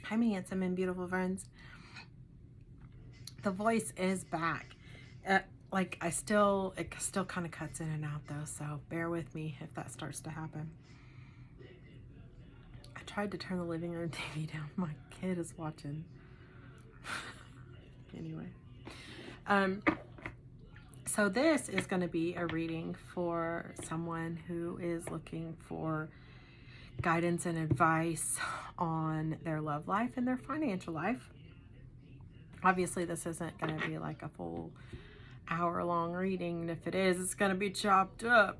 Hi, my handsome and beautiful friends. The voice is back. Like it still kind of cuts in and out though, so bear with me if that starts to happen. I tried to turn the living room TV down. My kid is watching. Anyway, so this is going to be a reading for someone who is looking for guidance and advice on their love life and their financial life. Obviously, this isn't going to be like a full hour-long reading, and if it is, it's going to be chopped up.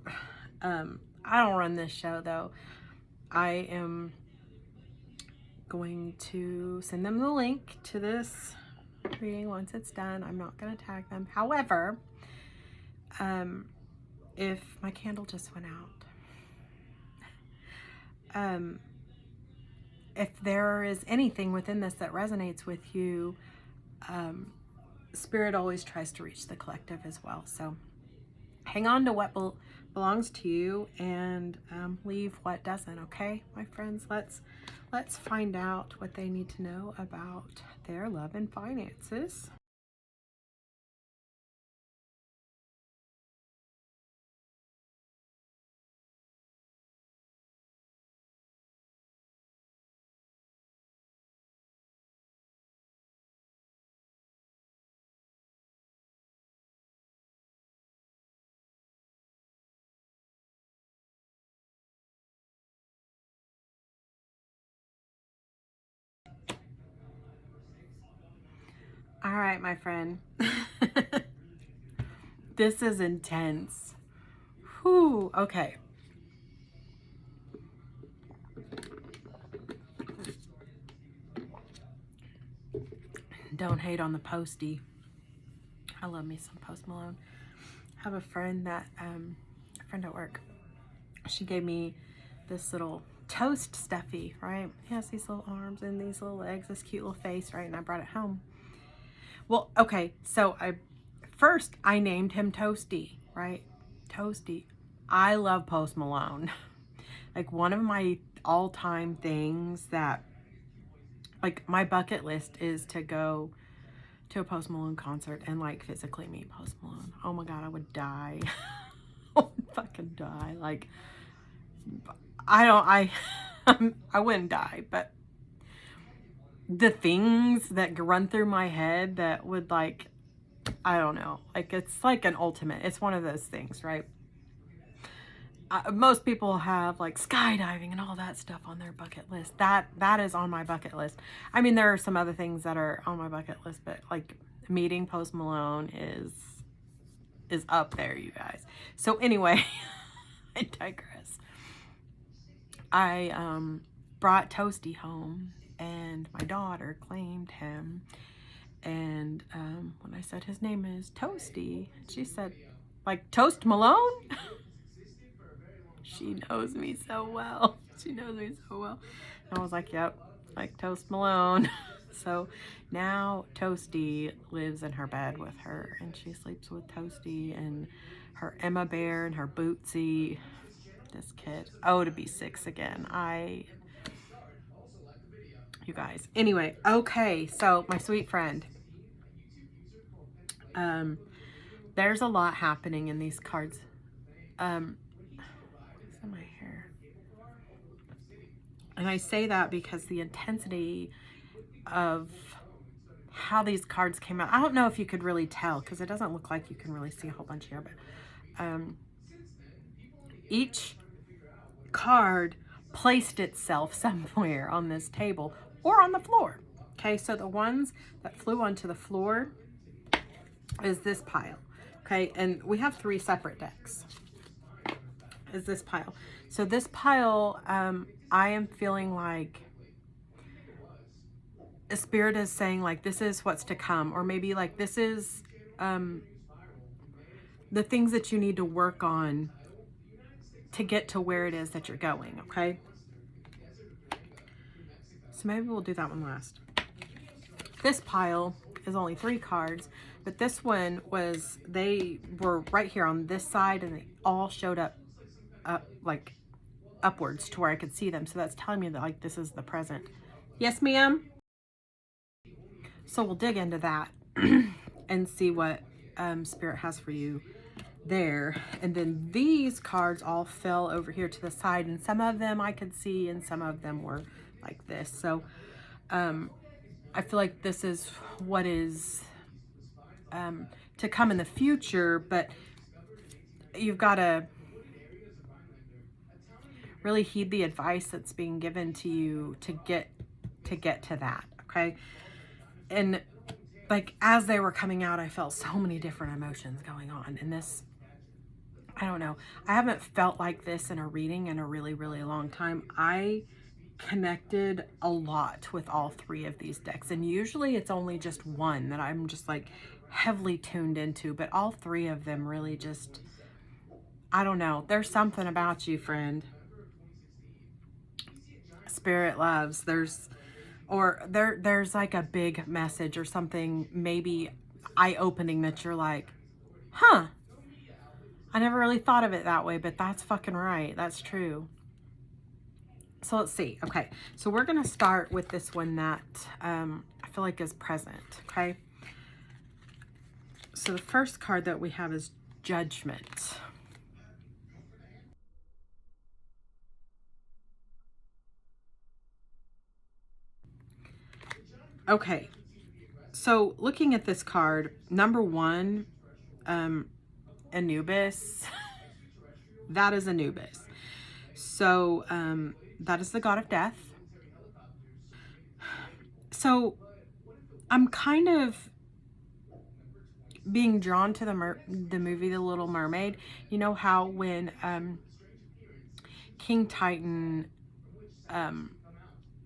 I don't run this show, though. I am going to send them the link to this reading once it's done. I'm not going to tag them. However, if my candle just went out, if there is anything within this that resonates with you, Spirit always tries to reach the collective as well. So hang on to what belongs to you and leave what doesn't. Okay, my friends, let's find out what they need to know about their love and finances. All right, my friend. This is intense. Whew, okay. Don't hate on the postie. I love me some Post Malone. I have a friend that, a friend at work, she gave me this little toast stuffy, right? He has these little arms and these little legs, this cute little face, right? And I brought it home. Well, okay, so first I named him Toasty, right? Toasty. I love Post Malone. Like one of my all-time things that, like my bucket list is to go to a Post Malone concert and like physically meet Post Malone. Oh my God, I would die. I would fucking die. Like, I wouldn't die, but the things that run through my head that would like, I don't know, like it's like an ultimate, it's one of those things, right? Most people have like skydiving and all that stuff on their bucket list. That is on my bucket list. I mean, there are some other things that are on my bucket list, but like meeting Post Malone is up there, you guys. So anyway, I digress. I brought Toasty home and my daughter claimed him. And when I said his name is Toasty, she said, like Toast Malone? She knows me so well. She knows me so well. And I was like, yep, like Toast Malone. So now Toasty lives in her bed with her and she sleeps with Toasty and her Emma Bear and her Bootsy. This kid. Oh, to be 6 again. You guys. Anyway, okay. So my sweet friend. There's a lot happening in these cards. What's in my hair? And I say that because the intensity of how these cards came out. I don't know if you could really tell because it doesn't look like you can really see a whole bunch here, but each card placed itself somewhere on this table or on the floor. Okay, so the ones that flew onto the floor is this pile. Okay, and we have 3 separate decks. Is this pile. So this pile, I am feeling like a spirit is saying like this is what's to come, or maybe like this is the things that you need to work on to get to where it is that you're going, okay? So maybe we'll do that one last. This pile is only 3 cards, but this one was, they were right here on this side and they all showed up like upwards to where I could see them. So that's telling me that like this is the present. Yes, ma'am? So we'll dig into that and see what Spirit has for you there. And then these cards all fell over here to the side, and some of them I could see and some of them were like this. So I feel like this is what is to come in the future, but you've got to really heed the advice that's being given to you to get to that, okay? And like as they were coming out, I felt so many different emotions going on. And this, I don't know, I haven't felt like this in a reading in a really, really long time. I connected a lot with all three of these decks, and usually it's only just one that I'm just like heavily tuned into, but all three of them really just, I don't know, there's something about you, friend. Spirit loves, there's like a big message or something, maybe eye-opening, that you're like, huh, I never really thought of it that way, but that's fucking right. That's true. So let's see. Okay, so we're going to start with this one that I feel like is present, okay? So the first card that we have is Judgment. Okay, so looking at this card, number one, Anubis. That is Anubis. So that is the god of death. So I'm kind of being drawn to the movie The Little Mermaid. You know how when King Titan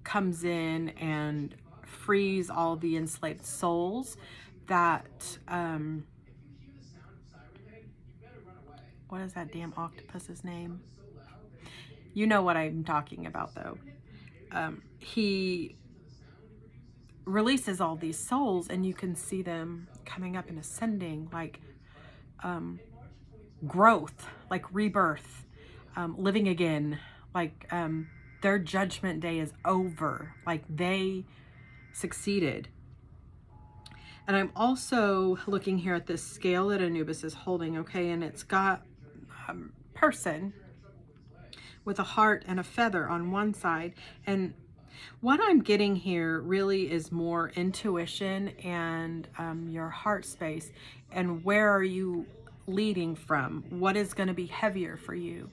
comes in and frees all the enslaved souls, that what is that damn octopus's name? You know what I'm talking about, though. He releases all these souls, and you can see them coming up and ascending, like growth, like rebirth, living again, like their judgment day is over, like they succeeded. And I'm also looking here at this scale that Anubis is holding, okay, and it's got a person with a heart and a feather on one side. And what I'm getting here really is more intuition and your heart space, and where are you leading from? What is going to be heavier for you?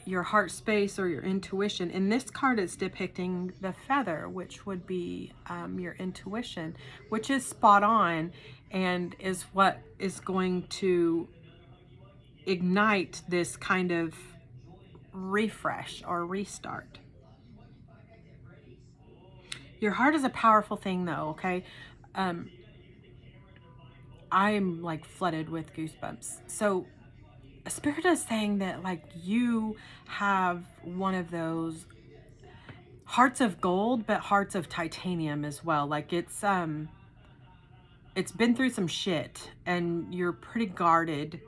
Your heart space or your intuition? In this card, it's depicting the feather, which would be your intuition, which is spot on and is what is going to ignite this kind of refresh or restart. Your heart is a powerful thing, though, okay? I'm like flooded with goosebumps. So Spirit is saying that like you have one of those hearts of gold, but hearts of titanium as well. Like it's been through some shit, and you're pretty guarded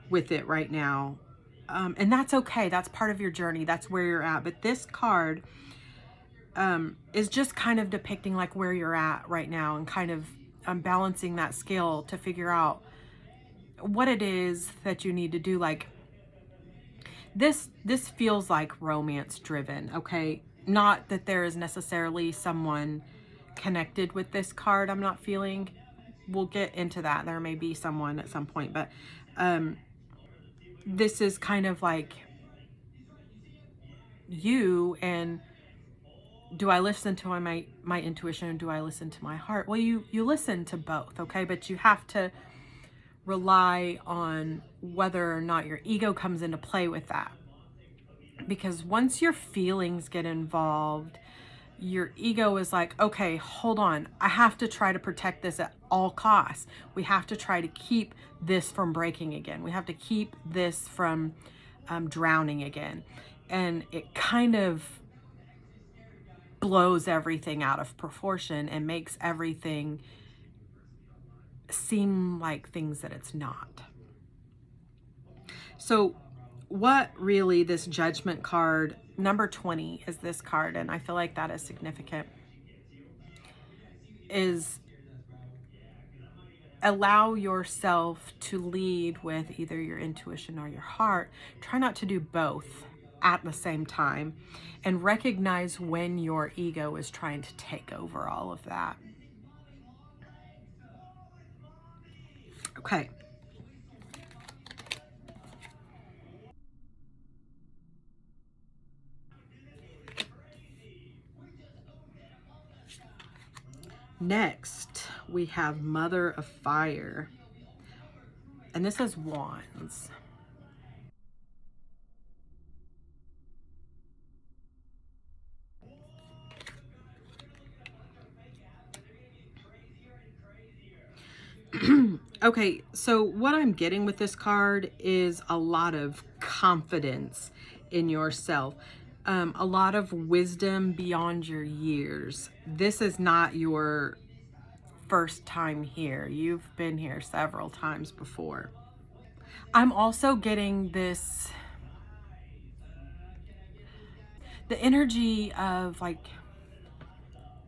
with it right now. And that's okay. That's part of your journey. That's where you're at. But this card is just kind of depicting like where you're at right now, and kind of balancing that scale to figure out what it is that you need to do. Like this feels like romance driven, okay? Not that there is necessarily someone connected with this card, I'm not feeling. We'll get into that. There may be someone at some point, but this is kind of like you, and do I listen to my intuition, or do I listen to my heart? Well, you listen to both, okay? But you have to rely on whether or not your ego comes into play with that. Because once your feelings get involved, your ego is like, okay, hold on. I have to try to protect this at all costs. We have to try to keep this from breaking again. We have to keep this from drowning again. And it kind of blows everything out of proportion and makes everything seem like things that it's not. So what really this Judgment card, number 20 is this card, and I feel like that is significant. is allow yourself to lead with either your intuition or your heart. Try not to do both at the same time, and recognize when your ego is trying to take over all of that. Okay. Next, we have Mother of Fire. And this is Wands. Okay, so what I'm getting with this card is a lot of confidence in yourself, a lot of wisdom beyond your years. This is not your first time here. You've been here several times before. I'm also getting this, the energy of like,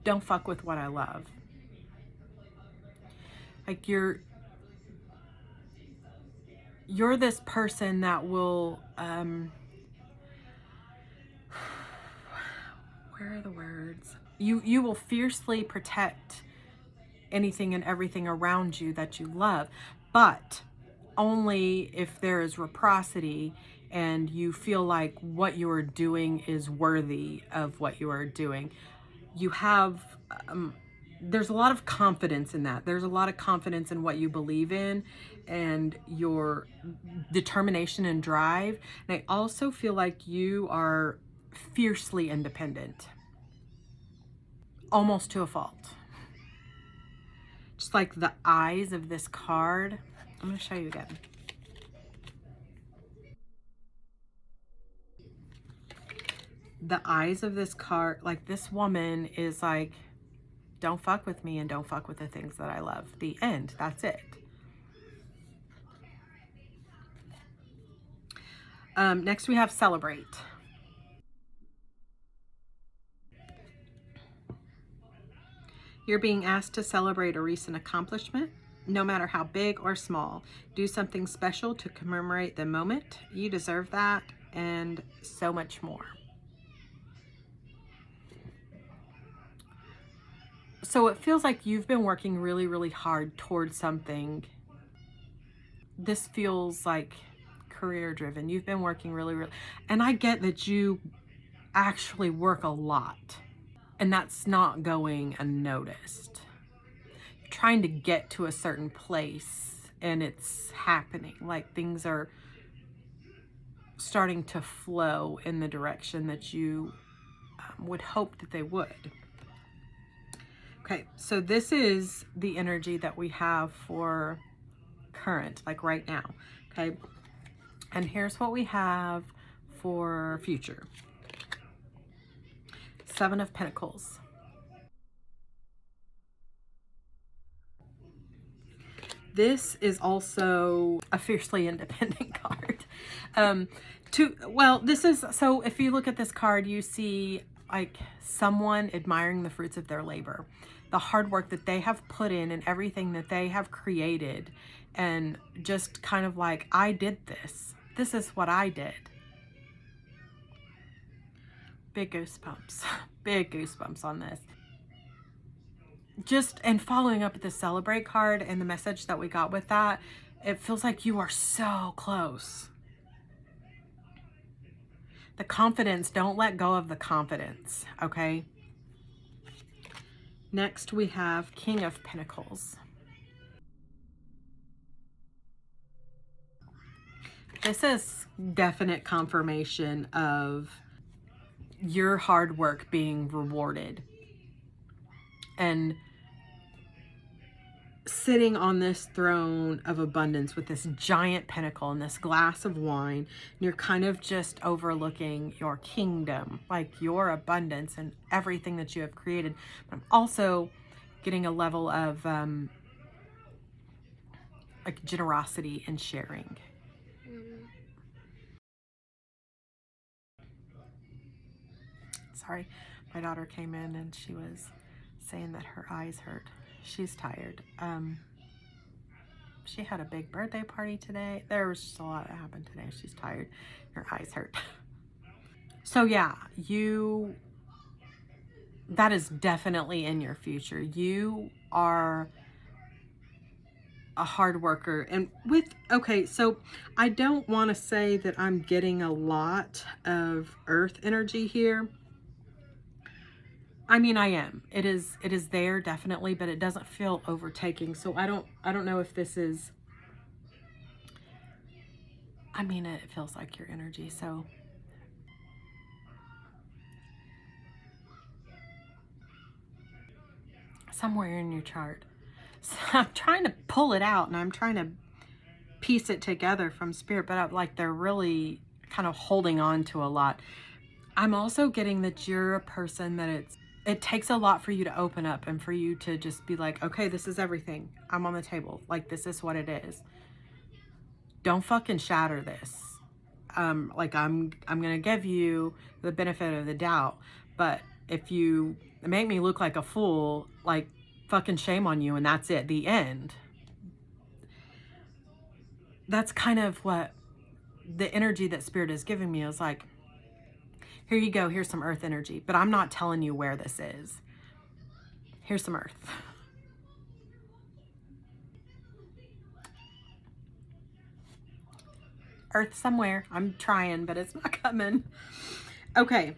don't fuck with what I love. Like you're this person that will, where are the words? You will fiercely protect anything and everything around you that you love, but only if there is reciprocity and you feel like what you are doing is worthy of what you are doing. You have, there's a lot of confidence in that. There's a lot of confidence in what you believe in and your determination and drive. And I also feel like you are fiercely independent, almost to a fault. Just like the eyes of this card. I'm going to show you again. The eyes of this card, like this woman is like, don't fuck with me and don't fuck with the things that I love. The end. That's it. Next we have Celebrate. You're being asked to celebrate a recent accomplishment, no matter how big or small. Do something special to commemorate the moment. You deserve that and so much more. So it feels like you've been working really, really hard towards something. This feels like career driven. You've been working really, really, and I get that you actually work a lot and that's not going unnoticed. You're trying to get to a certain place and it's happening. Like things are starting to flow in the direction that you would hope that they would. Okay, so this is the energy that we have for current, like right now. Okay, and here's what we have for future. 7 of Pentacles. This is also a fiercely independent card. This is, so if you look at this card, you see like someone admiring the fruits of their labor, the hard work that they have put in and everything that they have created, and just kind of like, I did this. This is what I did. Big goosebumps. Big goosebumps on this. Just, and following up with the Celebrate card and the message that we got with that, it feels like you are so close. The confidence, don't let go of the confidence, okay? Next we have King of Pentacles. This is definite confirmation of your hard work being rewarded. And sitting on this throne of abundance with this giant pentacle and this glass of wine, and you're kind of just overlooking your kingdom, like your abundance and everything that you have created. But I'm also getting a level of like generosity and sharing. Sorry, my daughter came in and she was saying that her eyes hurt. She's tired. She had a big birthday party today. There was just a lot that happened today. She's tired. Her eyes hurt. So yeah, that is definitely in your future. You are a hard worker. And okay, so I don't want to say that I'm getting a lot of earth energy here. I mean, I am. It is there definitely, but it doesn't feel overtaking. So I don't know if this is, I mean, it feels like your energy. So somewhere in your chart. So I'm trying to pull it out and I'm trying to piece it together from spirit, but like they're really kind of holding on to a lot. I'm also getting that you're a person that it takes a lot for you to open up and for you to just be like, okay, this is everything. I'm on the table. Like, this is what it is. Don't fucking shatter this. Like I'm gonna give you the benefit of the doubt, but if you make me look like a fool, like, fucking shame on you, and that's it, the end. That's kind of what the energy that spirit is giving me is like, here you go, here's some earth energy, but I'm not telling you where this is. Here's some earth. Earth somewhere. I'm trying, but it's not coming. Okay.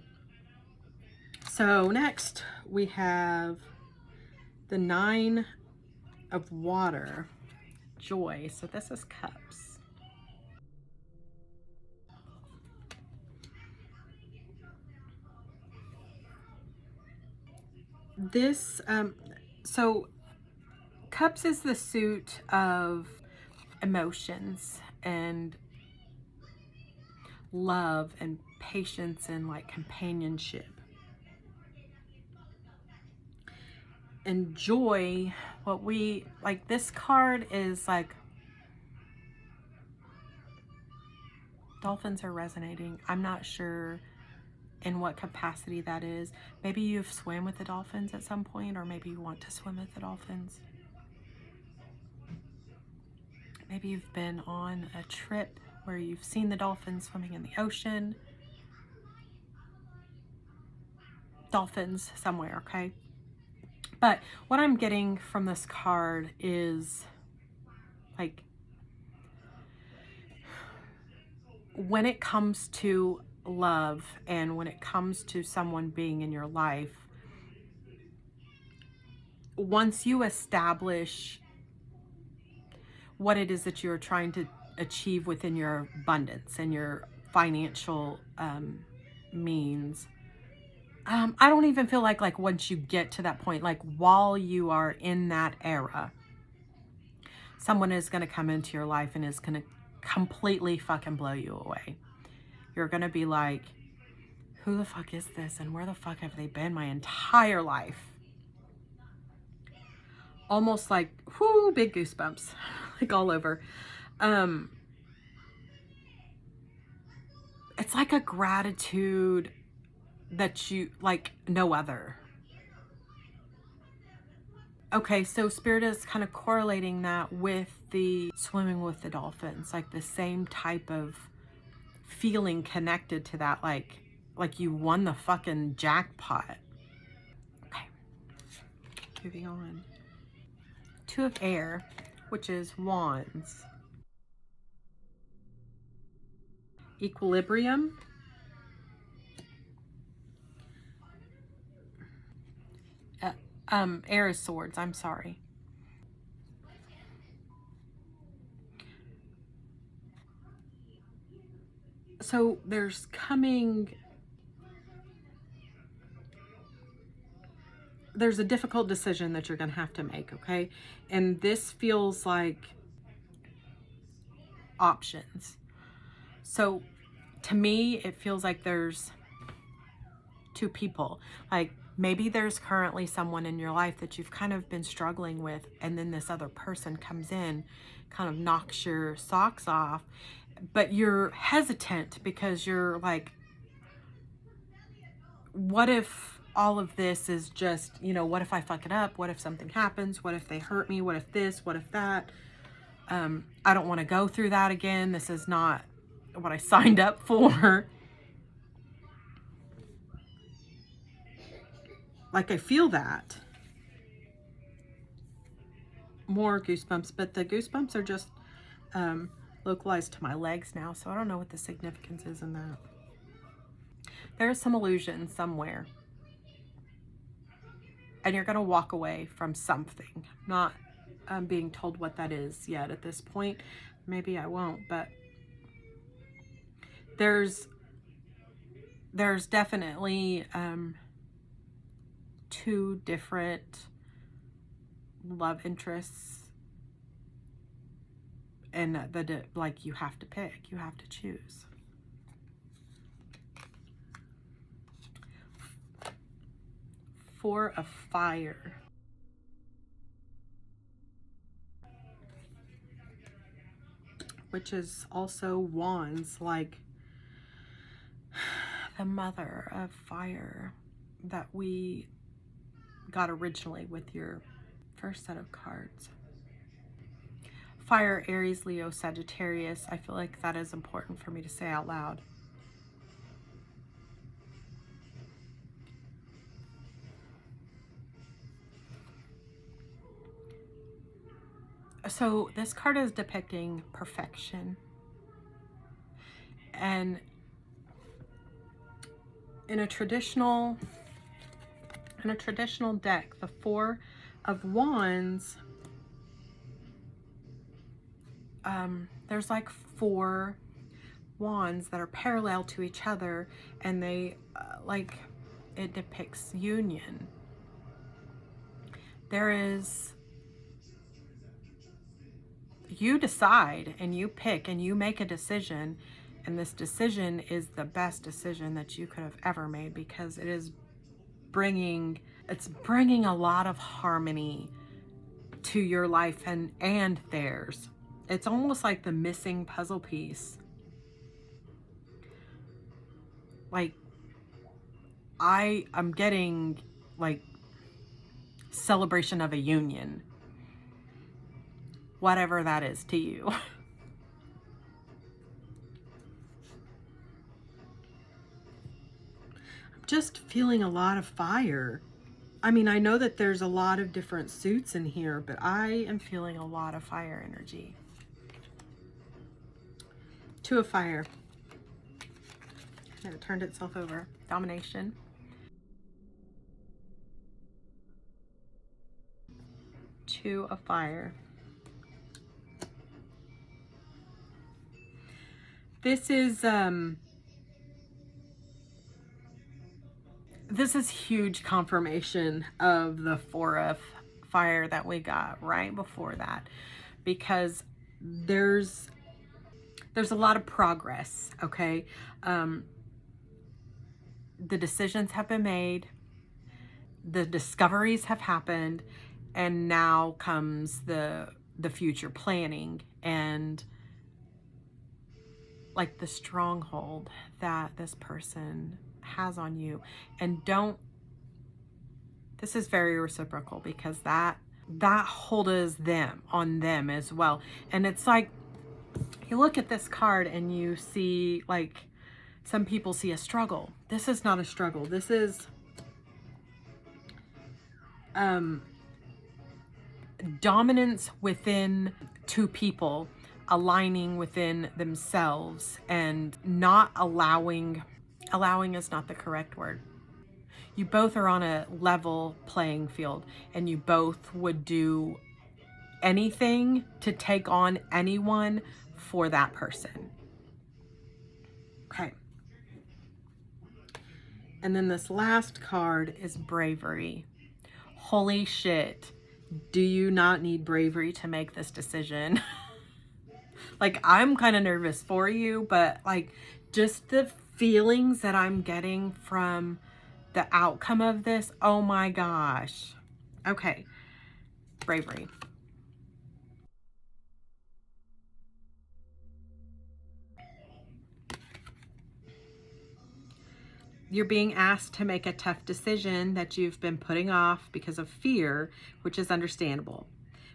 So next we have the 9 of water. Joy. So this is cups. This, so cups is the suit of emotions and love and patience and like companionship. And joy, what we like, this card is like, dolphins are resonating. I'm not sure in what capacity that is. Maybe you've swam with the dolphins at some point, or maybe you want to swim with the dolphins. Maybe you've been on a trip where you've seen the dolphins swimming in the ocean. Dolphins somewhere, okay? But what I'm getting from this card is like, when it comes to love and when it comes to someone being in your life, once you establish what it is that you're trying to achieve within your abundance and your financial means, I don't even feel like once you get to that point, like while you are in that era, someone is going to come into your life and is going to completely fucking blow you away. You're going to be like, who the fuck is this? And where the fuck have they been my entire life? Almost like, whoo, big goosebumps, like all over. It's like a gratitude that you, like no other. Okay, so spirit is kind of correlating that with the swimming with the dolphins, like the same type of feeling connected to that, like you won the fucking jackpot. Okay, moving on. 2 of air, which is wands. Equilibrium. Air is swords, I'm sorry. So there's a difficult decision that you're going to have to make, okay? And this feels like options. So to me, it feels like there's 2 people. Like maybe there's currently someone in your life that you've kind of been struggling with, and then this other person comes in, kind of knocks your socks off, but you're hesitant because you're like, what if all of this is just, you know, what if I fuck it up? What if something happens? What if they hurt me? What if this? What if that? I don't want to go through that again. This is not what I signed up for. Like, I feel that. More goosebumps, but the goosebumps are just localized to my legs now, so I don't know what the significance is in that. There is some illusion somewhere. And you're going to walk away from something. Not being told what that is yet at this point. Maybe I won't, but there's definitely two different love interests, and like, you have to pick, you have to choose. Four of Fire. Which is also Wands, like the mother of fire that we got originally with your first set of cards. Fire, Aries, Leo, Sagittarius. I feel like that is important for me to say out loud. So this card is depicting perfection. And in a traditional deck, the Four of Wands, there's like four wands that are parallel to each other, and they like, it depicts union. There is, you decide and you pick and you make a decision, and this decision is the best decision that you could have ever made, because it is bringing a lot of harmony to your life and theirs. It's almost like the missing puzzle piece. Like, I'm getting like celebration of a union, whatever that is to you. I'm just feeling a lot of fire. I mean, I know that there's a lot of different suits in here, but I am feeling a lot of fire energy. Two of Fire. And it turned itself over. Domination. Two of Fire. This is huge confirmation of the Four of Fire that we got right before that, because there's a lot of progress, okay? The decisions have been made, the discoveries have happened, and now comes the future planning and like the stronghold that this person has on you. And this is very reciprocal, because that hold is on them as well. And it's like, you look at this card and you see, like, some people see a struggle. This is not a struggle. This is dominance within two people aligning within themselves and not allowing is not the correct word. You both are on a level playing field, and you both would do anything to take on anyone for that person. Okay. And then this last card is Bravery. Holy shit. Do you not need bravery to make this decision? Like, I'm kind of nervous for you, but like, just the feelings that I'm getting from the outcome of this, oh my gosh. Okay. Bravery. You're being asked to make a tough decision that you've been putting off because of fear, which is understandable.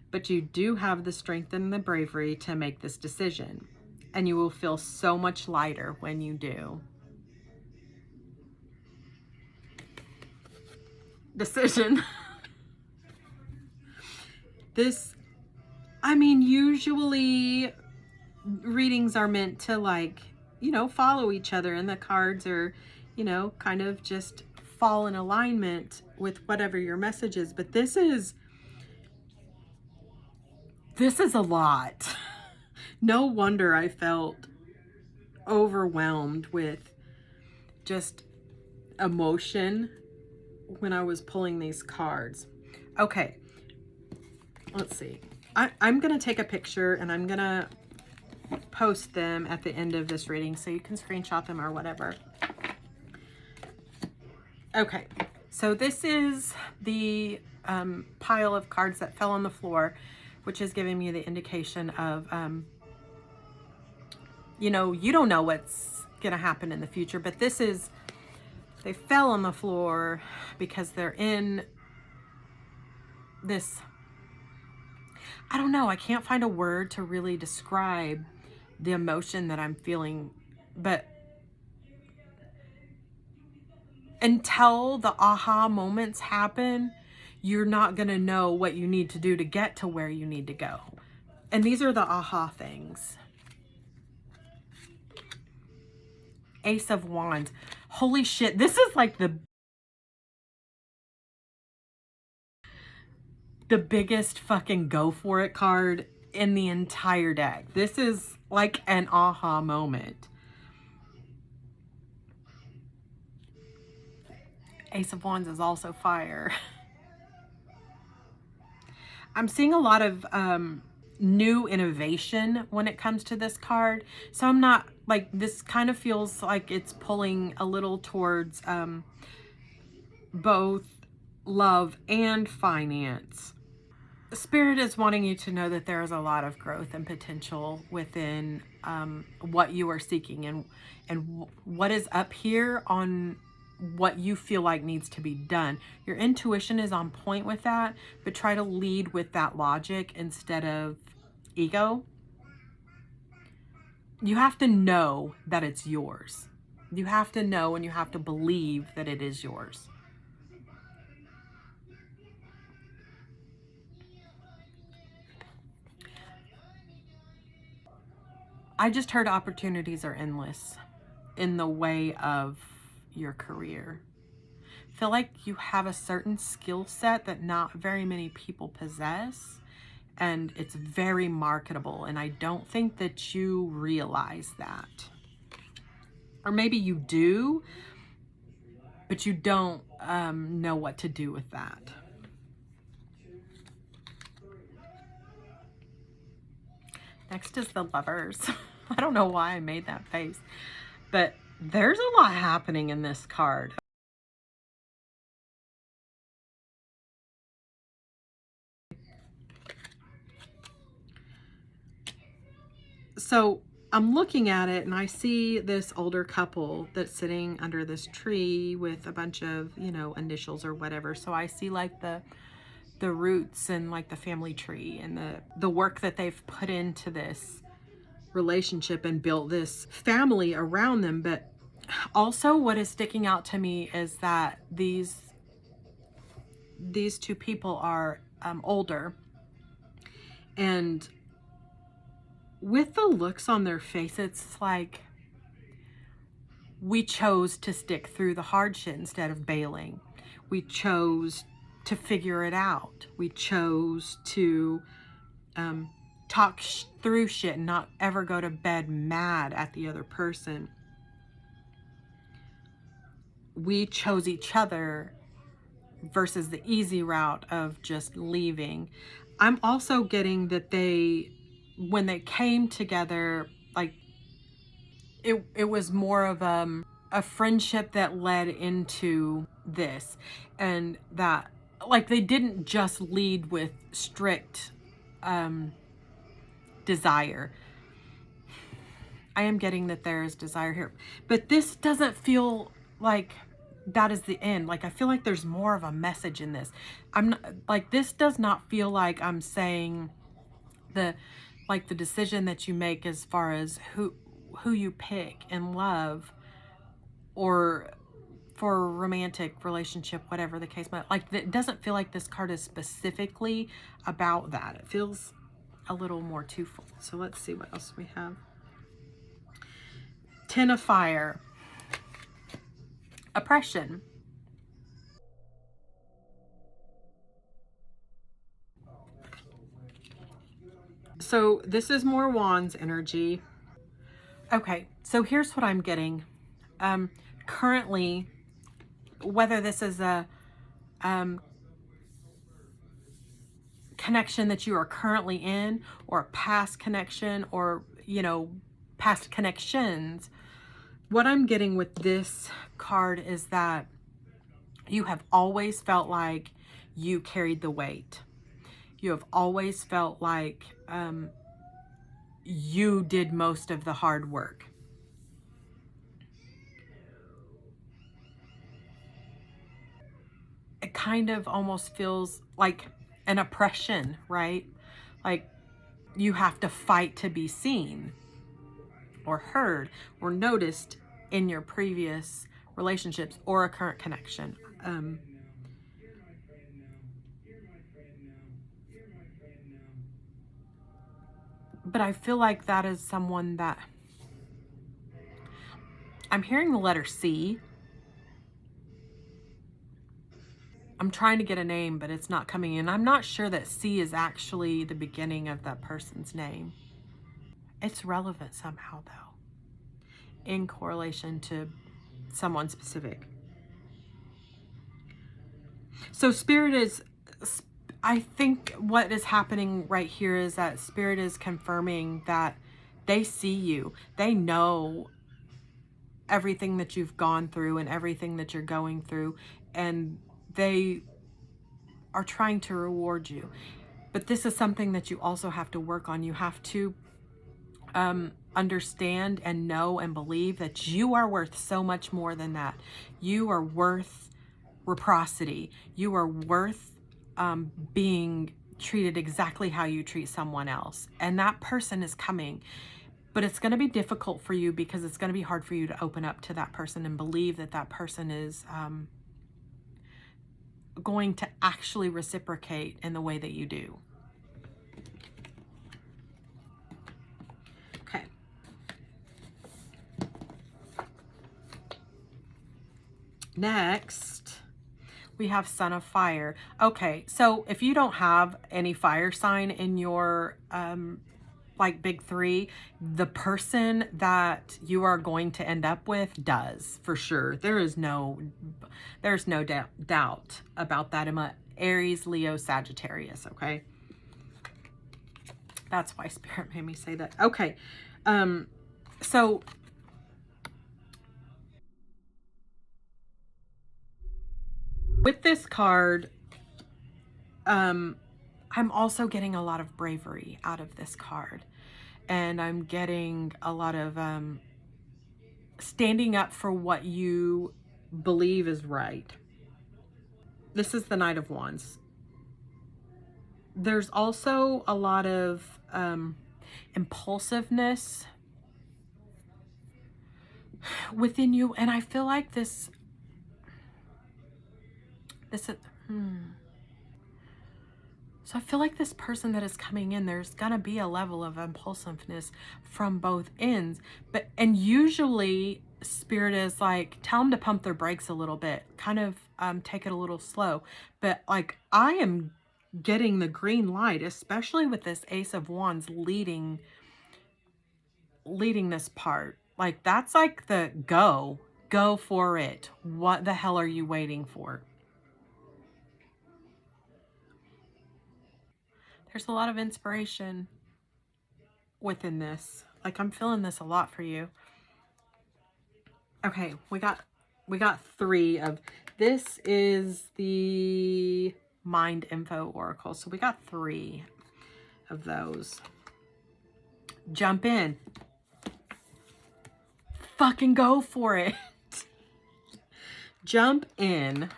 But you do have the strength and the bravery to make this decision, and you will feel so much lighter when you do. Decision. This, I mean, usually readings are meant to, like, you know, follow each other, and the cards are, you know, kind of just fall in alignment with whatever your message is. But this is a lot. No wonder I felt overwhelmed with just emotion when I was pulling these cards. Okay, let's see. I'm gonna take a picture and I'm gonna post them at the end of this reading so you can screenshot them or whatever. Okay, so this is the pile of cards that fell on the floor, which is giving me the indication of, you know, you don't know what's gonna happen in the future, but this is, they fell on the floor because they're in this, I don't know, I can't find a word to really describe the emotion that I'm feeling, but until the aha moments happen, you're not going to know what you need to do to get to where you need to go. And these are the aha things. Ace of Wands. Holy shit, this is like the biggest fucking go for it card in the entire deck. This is like an aha moment. Ace of Wands is also fire. I'm seeing a lot of new innovation when it comes to this card. So I'm not, like, this kind of feels like it's pulling a little towards both love and finance. Spirit is wanting you to know that there is a lot of growth and potential within what you are seeking, and what is up here on what you feel like needs to be done. Your intuition is on point with that, but try to lead with that logic instead of ego. You have to know that it's yours. You have to know and you have to believe that it is yours. I just heard opportunities are endless in the way of your career. Feel like you have a certain skill set that not very many people possess, and it's very marketable, and I don't think that you realize that. Or maybe you do, but you don't know what to do with that. Next is the Lovers. I don't know why I made that face, but there's a lot happening in this card. So I'm looking at it and I see this older couple that's sitting under this tree with a bunch of, you know, initials or whatever. So I see like the roots and like the family tree and the work that they've put into this relationship and built this family around them. But also what is sticking out to me is that these two people are older, and with the looks on their face, it's like we chose to stick through the hard shit instead of bailing. We chose to figure it out. We chose to talk through shit and not ever go to bed mad at the other person. We chose each other versus the easy route of just leaving. I'm also getting that when they came together, like it was more of a friendship that led into this, and that like they didn't just lead with strict desire. I am getting that there is desire here, but this doesn't feel like that is the end. Like, I feel like there's more of a message in this. I'm not, like, this does not feel like I'm saying the decision that you make as far as who you pick in love or for a romantic relationship, whatever the case might, like, it doesn't feel like this card is specifically about that. It feels a little more twofold. So let's see what else we have. Ten of Fire. Oppression. So this is more Wands energy. Okay, so here's what I'm getting. Currently, whether this is a connection that you are currently in, or a past connection, or, you know, past connections, what I'm getting with this card is that you have always felt like you carried the weight. You have always felt like you did most of the hard work. It kind of almost feels like an oppression, right? Like you have to fight to be seen or heard or noticed in your previous relationships or a current connection. But I feel like that is someone that I'm hearing the letter C. I'm trying to get a name, but it's not coming in. I'm not sure that C is actually the beginning of that person's name. It's relevant somehow, though, in correlation to someone specific. So Spirit is, I think what is happening right here is that Spirit is confirming that they see you. They know everything that you've gone through and everything that you're going through, and they are trying to reward you. But this is something that you also have to work on. You have to understand and know and believe that you are worth so much more than that. You are worth reciprocity. You are worth being treated exactly how you treat someone else. And that person is coming. But it's going to be difficult for you because it's going to be hard for you to open up to that person and believe that that person is going to actually reciprocate in the way that you do. Okay. Next, we have Son of Fire. Okay, so if you don't have any fire sign in your like big three, the person that you are going to end up with does, for sure. There's no doubt about that. I'm a Aries, Leo, Sagittarius, okay? That's why Spirit made me say that. Okay, so with this card, I'm also getting a lot of bravery out of this card. And I'm getting a lot of standing up for what you believe is right. This is the Knight of Wands. There's also a lot of impulsiveness within you. And I feel like this is, So I feel like this person that is coming in, there's gonna be a level of impulsiveness from both ends. And usually Spirit is like, tell them to pump their brakes a little bit, kind of take it a little slow. But like, I am getting the green light, especially with this Ace of Wands leading this part. Like, that's like the go for it. What the hell are you waiting for? There's a lot of inspiration within this. Like, I'm feeling this a lot for you. Okay, we got three of this. Is the Mind Info Oracle. So we got three of those. Jump in. Fucking go for it. Jump in.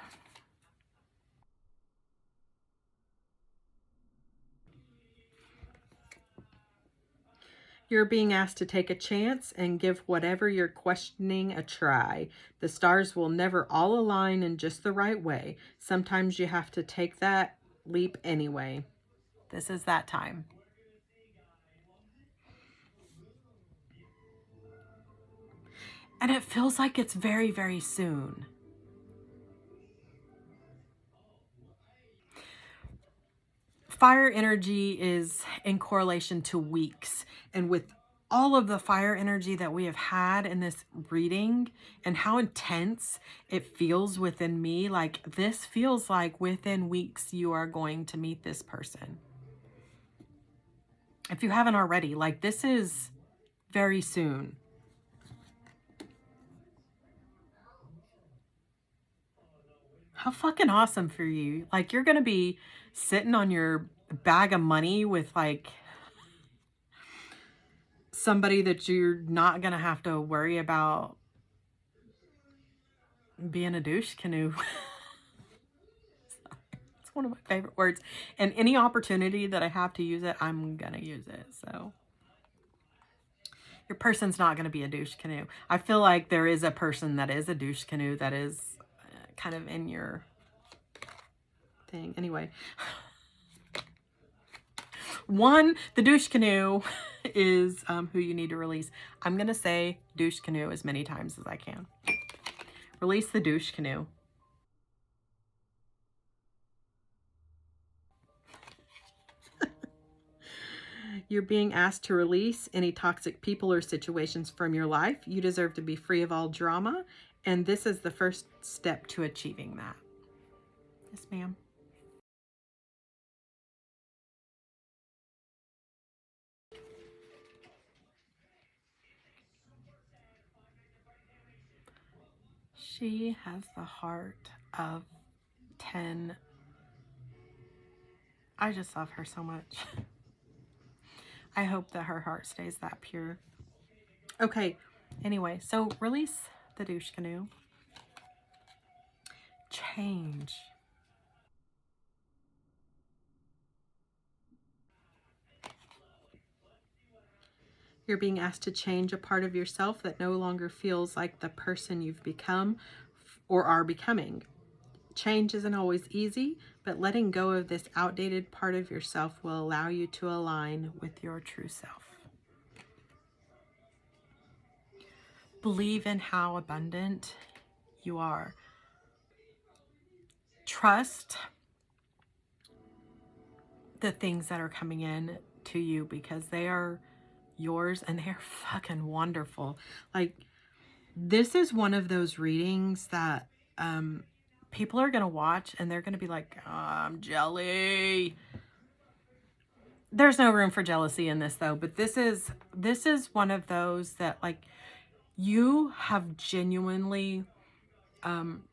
You're being asked to take a chance and give whatever you're questioning a try. The stars will never all align in just the right way. Sometimes you have to take that leap anyway. This is that time. And it feels like it's very, very soon. Fire energy is in correlation to weeks. And with all of the fire energy that we have had in this reading and how intense it feels within me, like this feels like within weeks you are going to meet this person. If you haven't already, like this is very soon. How fucking awesome for you. Like you're going to be sitting on your bag of money with like somebody that you're not going to have to worry about being a douche canoe. It's one of my favorite words. And any opportunity that I have to use it, I'm going to use it. So your person's not going to be a douche canoe. I feel like there is a person that is a douche canoe that is kind of in your thing. Anyway. One, the douche canoe is who you need to release. I'm going to say douche canoe as many times as I can. Release the douche canoe. You're being asked to release any toxic people or situations from your life. You deserve to be free of all drama. And this is the first step to achieving that. Yes, ma'am. She has the heart of 10. I just love her so much. I hope that her heart stays that pure. Okay, anyway, so release the douche canoe. Change. You're being asked to change a part of yourself that no longer feels like the person you've become or are becoming. Change isn't always easy, but letting go of this outdated part of yourself will allow you to align with your true self. Believe in how abundant you are. Trust the things that are coming in to you because they are yours and they're fucking wonderful. Like, this is one of those readings that people are going to watch and they're going to be like, oh, I'm jelly. There's no room for jealousy in this though, but this is one of those that like you have genuinely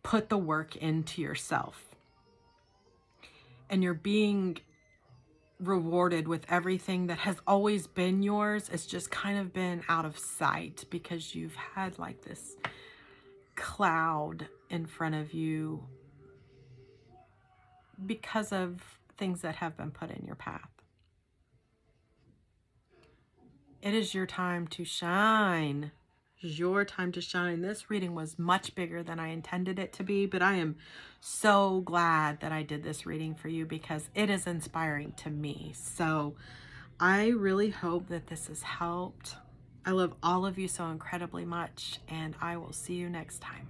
put the work into yourself and you're being rewarded with everything that has always been yours. It's just kind of been out of sight because you've had like this cloud in front of you because of things that have been put in your path. It is your time to shine. It is your time to shine. This reading was much bigger than I intended it to be, but I am so glad that I did this reading for you because it is inspiring to me. So I really hope that this has helped. I love all of you so incredibly much, and I will see you next time.